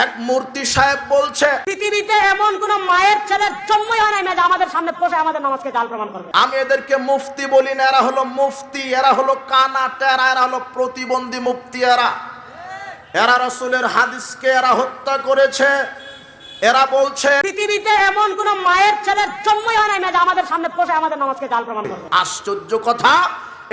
এক মূর্তি সাহেব বলছে, পৃথিবীতে এমন কোন মায়ের ছেলের জন্মই হয় না যে আমাদের সামনে বসে আমাদের নামাজকে জাল প্রমাণ করবে। আমি এদেরকে মুফতি বলি না, এরা হলো মুফতি, এরা হলো কানা টেরা, এরা হলো প্রতিবন্ধী মুফতি। এরা রাসূলের হাদিসকে এরা হত্যা করেছে। এরা বলছে পৃথিবীতে এমন কোন মায়ের ছেলের জন্মই হয় না যে আমাদের সামনে বসে আমাদের নামাজকে জাল প্রমাণ করবে। আশ্চর্য কথা,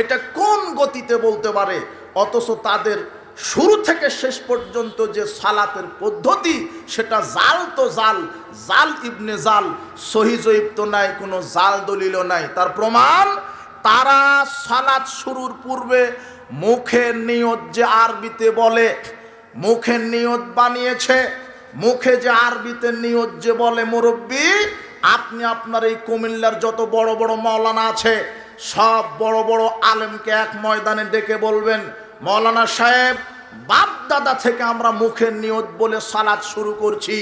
এটা কোন গতিতে বলতে পারে? অথচ তাদের শুরু থেকে শেষ পর্যন্ত যে সালাতের পদ্ধতি সেটা জাল তো জাল, জাল ইবনে জাল, সহি জয়ীব তো নাই, কোনো জাল দলিলও নাই। তার প্রমাণ, তারা সালাত শুরুর পূর্বে মুখের নিয়ত যে আরবিতে বলে, মুখের নিয়ত বানিয়েছে, মুখে যে আরবিতে নিয়ত যে বলে, মুরব্বী আপনি আপনার এই কুমিল্লার যত বড় বড় মাওলানা আছে সব বড় বড় আলেমকে এক ময়দানে ডেকে বলবেন, মাওলানা সাহেব বাপ দাদা থেকে আমরা মুখের নিয়ত বলে সালাত শুরু করছি,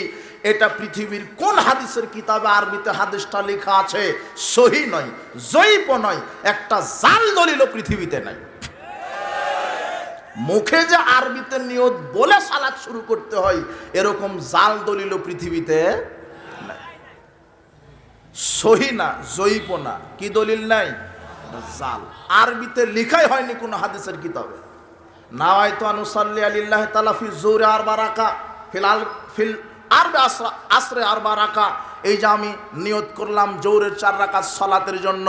এটা পৃথিবীর কোন হাদিসের কিতাবে আরবিতে হাদিসটা লেখা আছে? সহি নয়, জয়ীফ নয়, একটা জাল দলিলও পৃথিবীতে নাই। মুখে যে আরবিতে নিয়ত বলে সালাত শুরু করতে হয় এরকম জাল দলিলও পৃথিবীতে নাই। সহি না, জয়ীফ না, কি দলিল নাই? জাল। আরবিতে লেখাই হয়নি কোনো হাদিসের কিতাবে। নাওয়াইতু আনুসাল্লি আলিল্লাহি তাআলা ফি যুহরি আরবা রাকা ফিল আরবা আসরে আরবা রাকা, এই যে আমি নিয়ত করলাম জোহরের 4 রাকাত সালাতের জন্য,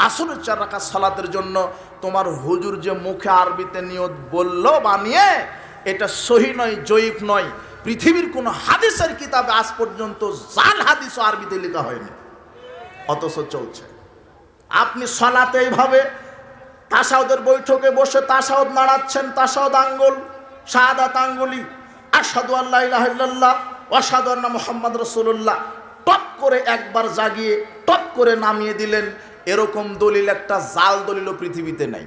আসরের 4 রাকাত সালাতের জন্য, তোমার হুজুর যে মুখে আরবিতে নিয়ত বলল বানিয়ে, এটা সহি নয়, জয়ীফ নয়। পৃথিবীর কোনো হাদিসের কিতাবে আজ পর্যন্ত জাল হাদিসও আরবিতে লেখা হয়নি, অথচ চলছে। আপনি সালাতে এইভাবে তাশাহুদের বৈঠকে বসে তাশাহুদ নাড়াচ্ছেন, তাশাহুদ আঙ্গুল, শাহাদাত আঙ্গুলি, আশহাদু আল্লা ইলাহা ইল্লাল্লাহ ওয়া আশহাদু আন্না মুহাম্মাদ রাসূলুল্লাহ, টপ করে একবার জাগিয়ে টপ করে নামিয়ে দিলেন। এরকম দলিল একটা জাল দলিলও পৃথিবীতে নাই।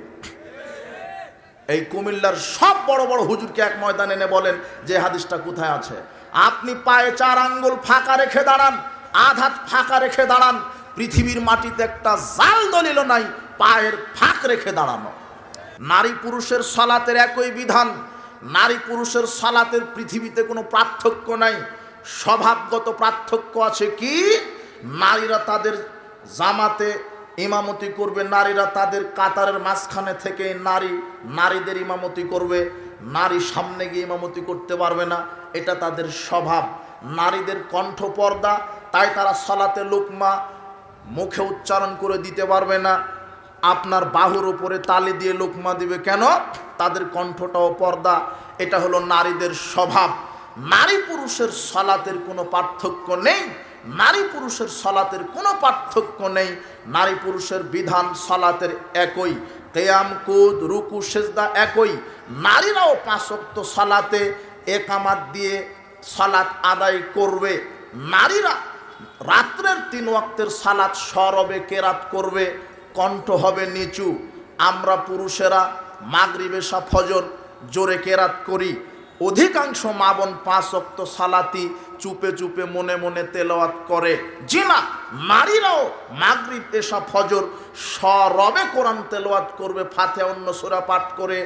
এই কুমিল্লার সব বড় বড় হুজুরকে এক ময়দানে এনে বলেন যে হাদিসটা কোথায় আছে। আপনি পায়ে 4 আঙ্গুল ফাঁকা রেখে দাঁড়ান, আধ হাত ফাঁকা রেখে দাঁড়ান, পৃথিবীর মাটিতে একটা জাল দলিলও নাই পায়ের ফাঁক রেখে দাঁড়ানো। নারী পুরুষের সালাতের একই বিধান, নারী পুরুষের সালাতের পৃথিবীতে কোনো পার্থক্য নাই। স্বভাবগত পার্থক্য আছে কি? নারীরা তাদের জামাতে ইমামতি করবে, নারীরা তাদের কাতারের মাঝখানে থেকে নারীদের ইমামতি করবে, নারী সামনে গিয়ে ইমামতি করতে পারবে না, এটা তাদের স্বভাব। নারীদের কণ্ঠ পর্দা, তাই তারা সালাতে লুকমা মুখে উচ্চারণ করে দিতে পারবে না। আপনার বাহুর উপরে তালি দিয়ে লুকমা দিবে, কেন? তাদের কণ্ঠটাও পর্দা। এটা হলো নারীদের স্বভাব। নারী পুরুষের সালাতের কোনো পার্থক্য নেই, নারী পুরুষের সালাতের কোনো পার্থক্য নেই। নারী পুরুষের বিধান সালাতের একই, কিয়াম কুদ রুকু সেজদা একই। নারীরাও 5 ওয়াক্ত সালাতে একামাত দিয়ে সালাত আদায় করবে। নারীরা রাত্রের 3 ওয়াক্তের সালাত সরবে কেরাত করবে, কণ্ঠ হবে নিচু। আমরা পুরুষেরা মাগরিব এশা ফজর জোরে কেরাত করি। অধিকাংশ মা বোন 5 ওয়াক্ত সালাতি চুপে চুপে মনে মনে তেলাওয়াত করে। জি না, নারীরাও মাগরিব এশা ফজর সরবে কোরআন তেলাওয়াত করবে, ফাতিহা অন্য সূরা পাঠ করে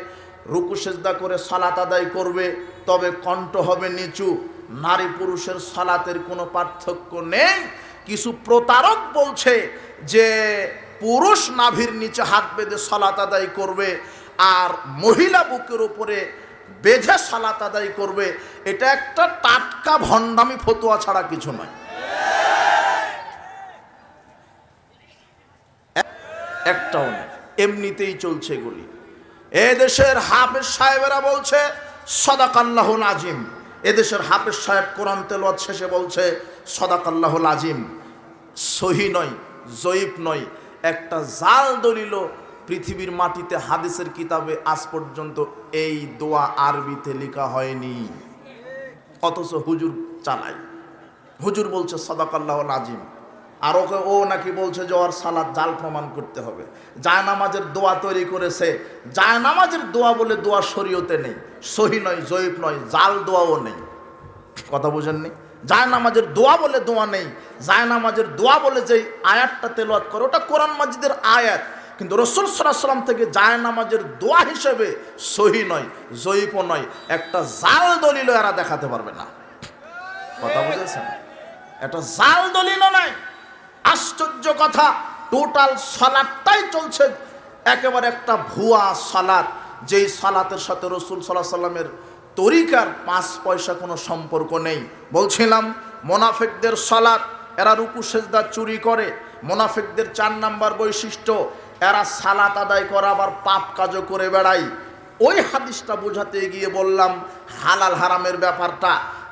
রুকু সেজদা করে সালাত আদায় করবে, তবে কণ্ঠ হবে নিচু। নারী পুরুষের সালাতের কোনো পার্থক্য নেই। কিছু প্রতারক বলছে যে পুরুষ নাভির নিচে হাত বেঁধে সালাত আদায় করবে আর মহিলা বুকের উপরে বেঁধে সালাত আদায় করবে। এটা একটা টাটকা ভণ্ডামি ফতোয়া ছাড়া কিছু নয়। একটাও না, এমনিতেই চলছে এগুলি। এদেশের হাফেজ সাহেবেরা বলছে সাদাকাল্লাহুল আজিম। এদেশের হাফেজ সাহেব কোরআন তেলাওয়াত শেষে বলছে সাদাকাল্লাহুল আজিম। সহি নয়, জয়ীফ নয়, একটা জাল দলিল পৃথিবীর মাটিতে হাদিসের কিতাবে আজ পর্যন্ত এই দোয়া আরবিতে লেখা হয়নি, অথচ হুজুর চালায়। হুজুর বলছে সাদাকাল্লাহুল আজিম, আর ও নাকি বলছে যে ওর সালাত জাল প্রমাণ করতে হবে। জায়নামাজের দোয়া তৈরি করেছে, জায়নামাজের দোয়া বলে দোয়া শরীয়তে নেই, সহি নয়, জয়ীফ নয়, জাল দোয়াও নেই। কথা বুঝেননি? জায়নামাজের দোয়া বলে দোয়া নেই। জায়নামাজের দোয়া বলে যে আয়াতটা তেলাওয়াত করে ওটা কোরআন মাজিদের আয়াত, কিন্তু রাসূল সাল্লাল্লাহু আলাইহি ওয়াসাল্লাম থেকে জায়নামাজের দোয়া হিসেবে সহি নয়, জয়ীফ নয়, একটা জাল দলিল এরা দেখাতে পারবে না। কথা বুঝেছেন? এটা জাল দলিলও নাই। আশ্চর্য কথা, টোটাল সালাতটাই চলছে একেবারে একটা ভুয়া সালাত, যেই সালাতের সাথে রাসূল সাল্লাল্লাহু আলাইহি সাল্লামের তরিকার 5 পয়সা কোনো সম্পর্ক নেই। বলছিলাম মুনাফিকদের সালাত, এরা রুকু সেজদা চুরি করে। মুনাফিকদের 4 নাম্বার বৈশিষ্ট্য, এরা সালাত আদায় করে আবার পাপ কাজও করে বেড়ায়। ওই হাদিসটা বোঝাতে গিয়ে বললাম হালাল হারামের ব্যাপারটা।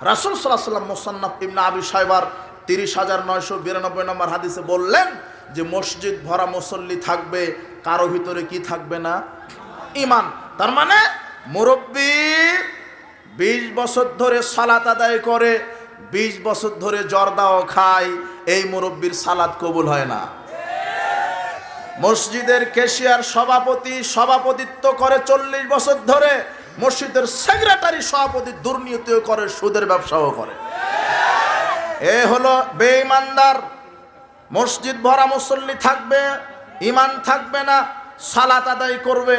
রাসূল সাল্লাল্লাহু আলাইহি সাল্লাম মুসান্নাফ ইবনে আবি শাইবার 30,992 নম্বর হাদিসে বললেন যে মসজিদ ভরা মুসল্লি থাকবে, কারো ভিতরে কি থাকবে না? ঈমান। তার মানে মুরব্বি 20 বছর ধরে সালাত আদায় করে, 20 বছর ধরে জর্দাও খায়, এই মুরব্বির সালাত কবুল হয় না। মসজিদের ক্যাশিয়ার সভাপতিত্ব করে 40 বছর ধরে, মসজিদের সেক্রেটারি সভাপতি দুর্নীতিও করে, সুদের ব্যবসাও করে। এ হলো বেঈমানদার। মসজিদ ভরা মুসল্লি থাকবে, ঈমান থাকবে না, সালাত আদায় করবে,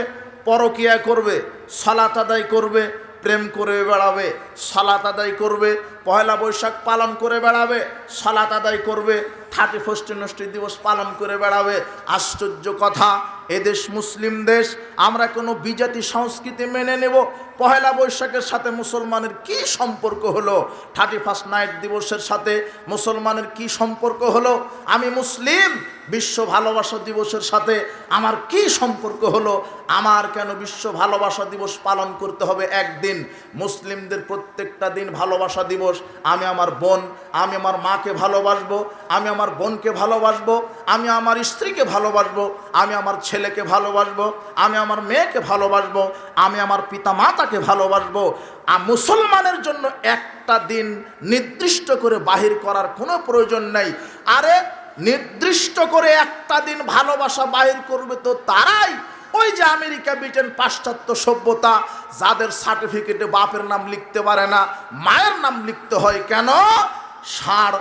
পরকিয়া করবে, সালাত আদায় করবে, প্রেম করে বেড়াবে, সালাত আদায় করবে, পয়লা বৈশাখ পালন করে বেড়াবে, সালাত আদায় করবে, 31st দিবস পালন করে বেড়াবে। আশ্চর্য কথা, এদেশ মুসলিম দেশ, আমরা কোনো বিজাতি সংস্কৃতি মেনে নেব? পয়লা বৈশাখের সাথে মুসলমানের কি সম্পর্ক হলো? 31st নাইট দিবসের সাথে মুসলমানের কি সম্পর্ক হলো? আমি মুসলিম, বিশ্ব ভালোবাসা দিবসের সাথে আমার কি সম্পর্ক হলো? আমার কেন বিশ্ব ভালোবাসা দিবস পালন করতে হবে একদিন? মুসলিমদের প্রত্যেকটা দিন ভালোবাসা দিবস। আমি আমার বোন, আমি আমার মাকে ভালোবাসবো, আমি আমার বোনকে ভালোবাসবো, আমি আমার স্ত্রীকে ভালোবাসবো, আমি আমার ছেলেকে ভালোবাসবো, আমি আমার মেয়েকে ভালোবাসবো, আমি আমার পিতা মাতাকে ভালোবাসবো। মুসলমানের জন্য একটা দিন নির্দিষ্ট করে বাহির করার কোনো প্রয়োজন নেই। আরে নির্দিষ্ট করে একটা দিন ভালোবাসা বাহির করবে তো তারাই, ওই যে আমেরিকা, ব্রিটেন, পাশ্চাত্য সভ্যতা, যাদের সার্টিফিকেটে বাপের নাম লিখতে পারে না, মায়ের নাম লিখতে হয়। কেন? ষাঁড়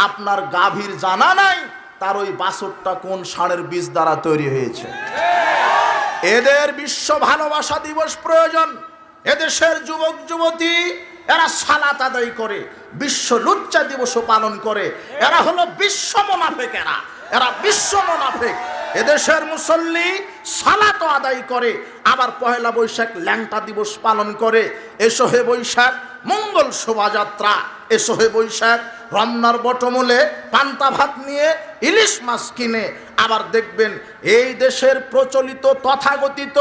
আপনার গাভীর জানা নাই তার ওই বাছুরটা কোন ষাঁড়ের বীজ দ্বারা তৈরি হয়েছে। এদের বিশ্ব ভালোবাসা দিবস প্রয়োজন। এদেশের যুবক যুবতী এরা সালাত আদায় করে, বিশ্ব লুচ্চা দিবসও পালন করে। এরা হলো বিশ্ব মুনাফিক, এরা বিশ্ব মুনাফিক। এদেশের মুসল্লি সালাত আদায় করে, আবার পয়লা বৈশাখ ল্যাংটা দিবস পালন করে। এসো হে বৈশাখ মঙ্গল শোভাযাত্রা, এসো হে বৈশাখ রমনার বটমূলে পান্তা ভাত নিয়ে ইলিশ মাছ কিনে। আবার দেখবেন এই দেশের প্রচলিত তথাগতিত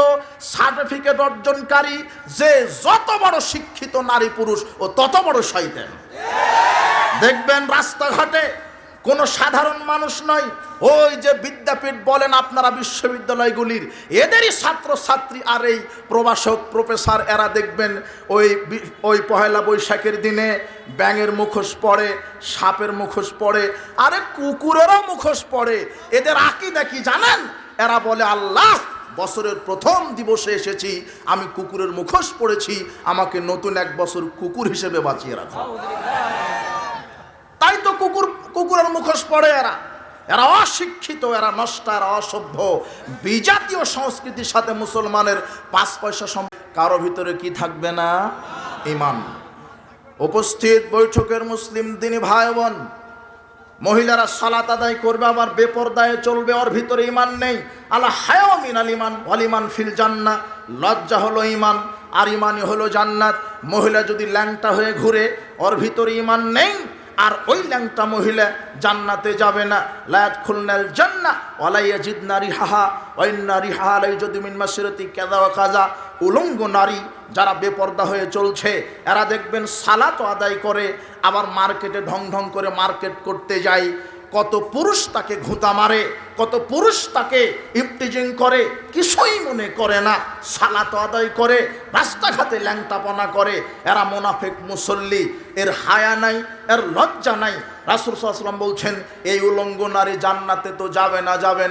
সার্টিফিকেট অর্জনকারী যে যত বড় শিক্ষিত নারী পুরুষ ও তত বড় শয়তান। দেখবেন রাস্তাঘাটে কোনো সাধারণ মানুষ নয়, ওই যে বিদ্যাপীঠ বলেন আপনারা বিশ্ববিদ্যালয়গুলির, এদেরই ছাত্রছাত্রী আর এই প্রভাষক প্রফেসর, এরা দেখবেন ওই পহেলা বৈশাখের দিনে ব্যাঙের মুখোশ পরে, সাপের মুখোশ পরে, আরে কুকুরেরও মুখোশ পরে। এদের আকীদা কি জানেন? এরা বলে আল্লাহ বছরের প্রথম দিবসে এসেছি, আমি কুকুরের মুখোশ পড়েছি, আমাকে নতুন 1 বছর কুকুর হিসেবে বাঁচিয়ে রাখো। তাই তো কুকুরের মুখোশ পড়ে এরা অশিক্ষিত, এরা নষ্ট, এরা অসভ্য। বিজাতীয় সংস্কৃতির সাথে মুসলমানের 5 পয়সা কারো ভিতরে কি থাকবে না? ঈমান। উপস্থিত বৈঠকের মুসলিম দিনী ভাই বোন, মহিলারা সালাত আদায় করবে আবার বেপরদায় চলবে, ওর ভিতরে ঈমান নেই। আলা হায়া মিনাল ঈমান ওয়াল ঈমান ফিল জান্নাহ, লজ্জা হলো ঈমান আর ঈমানই হলো জান্নাত। মহিলা যদি ল্যাংটা হয়ে ঘুরে, ওর ভিতরে ঈমান নেই, আর ওই ল্যাংটা মহিলা জান্নাতে যাবে না। লা ইয়াদখুলনাল জান্নাহ ওয়ালা ইয়াজিদনা রিহাহা ওয়া ইন্না রিহাহা লাইয়াজিদু মিন মাসিরাতি কাযা ওয়া কাযা। উলঙ্গ নারী যারা বেপর্দা হয়ে চলছে, এরা দেখবেন সালাত আদায় করে, আবার মার্কেটে ঢং ঢং করে মার্কেট করতে যায়। কত পুরুষ তাকে ঘুঁতা মারে, কত পুরুষ তাকে ইফটিজিং করে, কিছুই মনে করে না, সালাত আদায় করে, রাস্তাঘাটে ল্যাংটাপনা করে। এরা মুনাফিক মুসল্লি, এর হায়া নাই, এর লজ্জা নাই। রাসূল সাল্লাল্লাহু আলাইহি ওয়াসাল্লাম বলছেন এই উলঙ্গ নারী জান্নাতে তো যাবে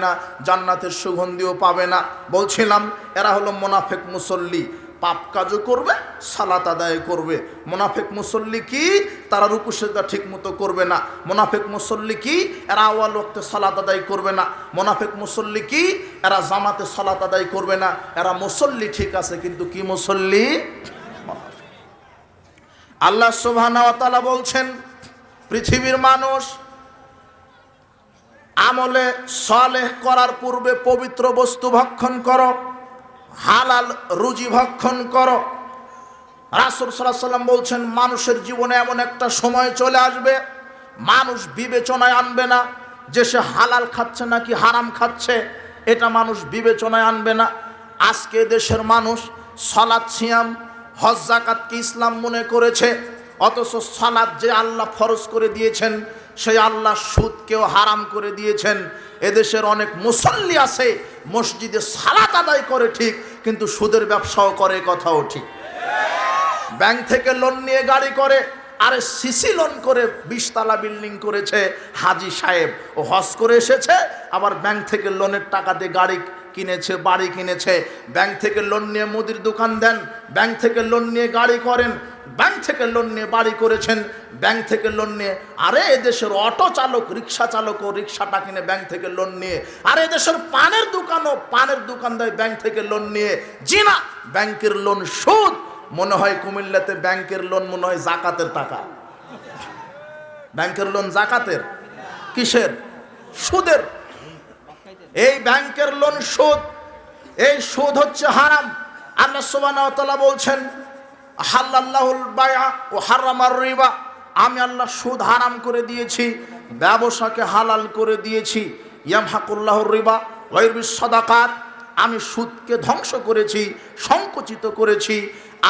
না, জান্নাতের সুগন্ধিও পাবে না। বলছিলাম এরা হলো মুনাফিক মুসল্লি, পাপ কাজও করবে, সালাত আদায় করবে। মুনাফিক মুসল্লি কি? তারা রুকু সিজদা ঠিক মতো করবে না। মুনাফিক মুসল্লি কি? এরা আওয়াল ওয়াক্তে সালাত আদায় করবে না। মুনাফিক মুসল্লি কি? এরা জামাতে সালাত আদায় করবে না। এরা মুসল্লি ঠিক আছে, কিন্তু কি মুসল্লি? আল্লাহ সুবহানাহু ওয়া তাআলা বলছেন পৃথিবীর মানুষ আমলে সালেহ করার পূর্বে পবিত্র বস্তু ভক্ষণ করো, হালাল রুজি ভক্ষণ করো। রাসূল সাল্লাল্লাহু আলাইহি ওয়াসাল্লাম বলছেন, মানুষের জীবনে এমন একটা সময় চলে আসবে, মানুষ বিবেচনায় আনবে না যে সে হালাল খাচ্ছে নাকি হারাম খাচ্ছে, এটা মানুষ বিবেচনায় আনবে না। আজকে দেশের মানুষ সালাত, সিয়াম, হজ, যাকাতকে ইসলাম মনে করেছে, অথচ সালাত যে আল্লাহ ফরজ করে দিয়েছেন সেই আল্লাহ সুদকেও হারাম করে দিয়েছেন। এদেশের অনেক মুসল্লি আছে মসজিদে সালাত আদায় করে ঠিক, কিন্তু সুদের ব্যবসাও করে, কথাও ঠিক। ব্যাংক থেকে লোন নিয়ে গাড়ি করে, আরে সিসি লোন করে 20 তলা বিল্ডিং করেছে হাজি সাহেব, ও হজ করে এসেছে, আবার ব্যাংক থেকে লোনের টাকা দিয়ে গাড়ি কিনেছে, বাড়ি কিনেছে। ব্যাংক থেকে লোন নিয়ে মুদির দোকান দেন, ব্যাংক থেকে লোন নিয়ে গাড়ি করেন, ব্যাংক থেকে লোন নিয়ে বাড়ি করেছেন, ব্যাংক থেকে লোন নিয়ে। আরে এদেশের অটো চালক, রিক্সা চালকও রিক্সাটা কিনে ব্যাংক থেকে লোন নিয়ে। আর এদেশের পানের দোকানও পানের দোকান দেয় ব্যাংক থেকে লোন নিয়ে। জি না, ব্যাংকের লোন সুদ। মনে হয় কুমিল্লাতে ব্যাংকের লোন মনে হয় জাকাতের টাকা। ব্যাংকের লোন জাকাতের, কিসের? সুদের। এই ব্যাংকের লোন সুদ, এই সুদ হচ্ছে হারাম। আল্লাহ সুবহানাহু ওয়া তাআলা বলছেন, হাল্লাল্লাহুল বাইআ ওয়া হারামার রিবা, আমি আল্লাহ সুদ হারাম করে দিয়েছি, ব্যবসাকে হালাল করে দিয়েছি। ইয়ামহাকুল্লাহুর রিবা ওয়া ইরবিস সাদাকাত, আমি সুদকে ধ্বংস করেছি, সংকুচিত করেছি,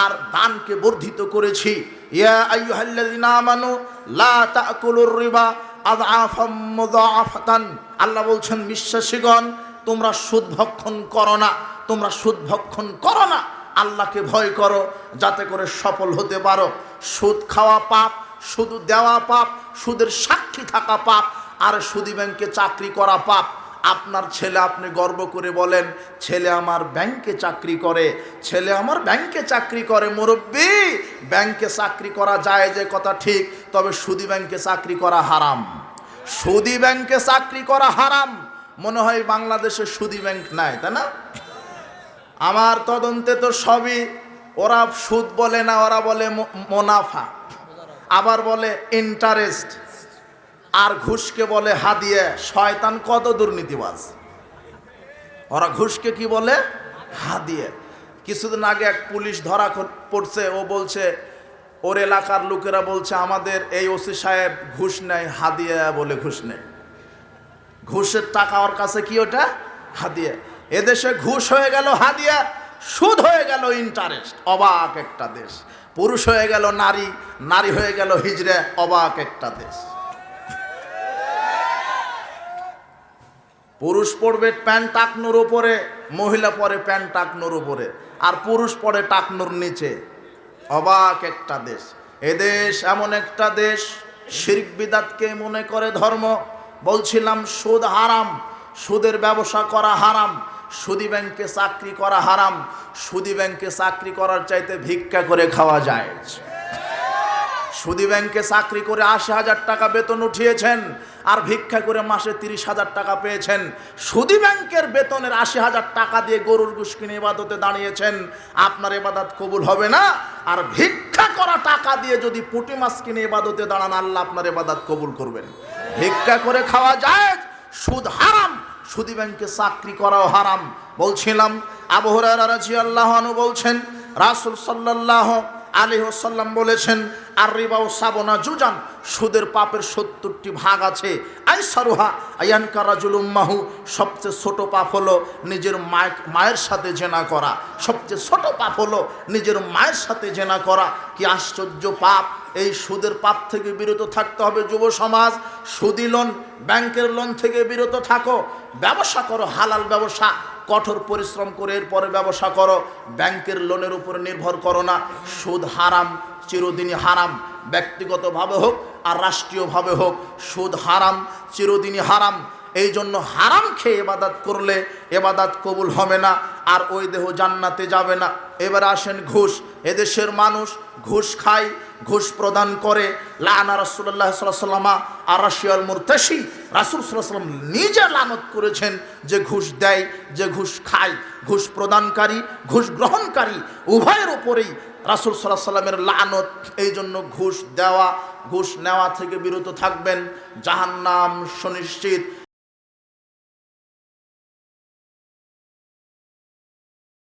আর দানকে বর্ধিত করেছি। ইয়া আইয়ুহাল্লাযিনা আমানু লা তাকুলুর রিবা আযআফাম মুযাআফাতান, আল্লাহ বলছেন বিশ্বাসীগণ তোমরা সুদ ভক্ষণ করো না, তোমরা সুদ ভক্ষণ করো না, আল্লাহকে ভয় করো যাতে করে সফল হতে পারো। সুদ খাওয়া পাপ, সুদ দেওয়া পাপ, সুদের সাক্ষী থাকা পাপ, আর সুদী ব্যাংকে চাকরি করা পাপ। আপনার ছেলে, আপনি গর্ব করে বলেন ছেলে আমার ব্যাংকে চাকরি করে, ছেলে আমার ব্যাংকে চাকরি করে। মুরব্বি, ব্যাংকে চাকরি করা যায় যে কথা ঠিক, তবে সুদী ব্যাংকে চাকরি করা হারাম। সুদী ব্যাংকে চাকরি করা হারাম। মনে হয় বাংলাদেশে সুদী ব্যাংক নাই, তাই না? আমার তদন্তে তো সবই, ওরা সুদ বলে না, ওরা বলে মুনাফা, আবার বলে ইন্টারেস্ট, আর ঘুষকে বলে হাদিয়া। শয়তান কত দুর্নীতিবাজ, ওরা ঘুষকে কি বলে? হাদিয়া। কিছুদিন আগে এক পুলিশ ধরা পড়ছে, ও বলছে ওর এলাকার লোকেরা বলছে আমাদের এই ওসি সাহেব ঘুষ নেয়, হাদিয়া বলে ঘুষ নেয়। ঘুষের টাকা ওর কাছে কি? ওটা হাদিয়া। এদেশে ঘুষ হয়ে গেল হাদিয়া, সুদ হয়ে গেল ইন্টারেস্ট। অবাক একটা দেশ। পুরুষ হয়ে গেল নারী, নারী হয়ে গেল হিজড়া। অবাক একটা দেশ। পুরুষ পড়বে প্যান্ট টাকনুর উপরে, মহিলা পরে প্যান্ট টাকনুর উপরে, আর পুরুষ পড়ে টাকনুর নিচে। অবাক একটা দেশ। এদেশ এমন একটা দেশ শিরক বিদআতকে মনে করে ধর্ম। বলছিলাম সুদ হারাম, সুদের ব্যবসা করা হারাম, সুদী ব্যাংকে চাকরি করা হারাম। সুদী ব্যাংকে চাকরি করার চাইতে ভিক্ষা করে খাওয়া যায়। সুদী ব্যাংকে চাকরি করে ৮০,০০০ টাকা বেতন উঠিয়েছেন, আর ভিক্ষা করে মাসে ৩০,০০০ টাকা পেয়েছেন। সুদী ব্যাংকের বেতনের ৮০,০০০ টাকা দিয়ে গরুর গোশত কিনে ইবাদতে দাঁড়িয়েছেন, আপনার ইবাদত কবুল হবে না। আর ভিক্ষা করা টাকা দিয়ে যদি পুঁটি মাছ কিনে ইবাদতে দাঁড়ান, আল্লাহ আপনার ইবাদত কবুল করবেন। ভিক্ষা করে খাওয়া যায়, সুদ হারাম, সুদী ব্যাংকে চাকরি করাও হারাম। বলছিলাম আবু হুরায়রা রাদিয়াল্লাহু আনহু বলছেন, রাসূল সাল্লাল্লাহু আলাইহি ওয়াসাল্লাম বলেছেন, আর রিবাউ সাবনা জুজান, সুদের পাপের ৭০টি ভাগ আছে। আইসারুহা আয়ানকা রাজুলুম মাহু, সবচেয়ে ছোট পাপ হলো নিজের মায়ের সাথে জেনা করা। সবচেয়ে ছোট পাপ হলো নিজের মায়ের সাথে জেনা করা। কি আশ্চর্য পাপ! এই সুদের পাপ থেকে বিরত থাকতে হবে যুব সমাজ। সুদী লোন, ব্যাংকের লোন থেকে বিরত থাকো। ব্যবসা করো, হালাল ব্যবসা, কঠোর পরিশ্রম করে এরপরে ব্যবসা করো। ব্যাংকের লোনের উপরে নির্ভর করো না। সুদ হারাম, চিরদিনই হারাম। ব্যক্তিগতভাবে হোক আর রাষ্ট্রীয়ভাবে হোক, সুদ হারাম, চিরদিনই হারাম। এই জন্য হারাম খেয়ে ইবাদত করলে ইবাদত কবুল হবে না, আর ওই দেহ জান্নাতে যাবে না। এবার আসেন ঘুষ। এদেশের মানুষ ঘুষ খায়, ঘুষ প্রদান করে, লানা রাসূলুল্লাহ সাল্লাল্লাহু আলাইহি ওয়াসাল্লাম আরাশিয়াল মুরতাশি, রাসূল সাল্লাল্লাহু আলাইহি ওয়াসাল্লাম নিজে লানত করেছেন যে ঘুষ দেয়, যে ঘুষ খায়, ঘুষ প্রদানকারী, ঘুষ গ্রহণকারী উভয়ের উপরেই রাসূল সাল্লাল্লাহু আলাইহি ওয়াসাল্লামের লানত। এই জন্য ঘুষ দেওয়া, ঘুষ নেওয়া থেকে বিরত থাকবেন, জাহান্নাম সুনিশ্চিত।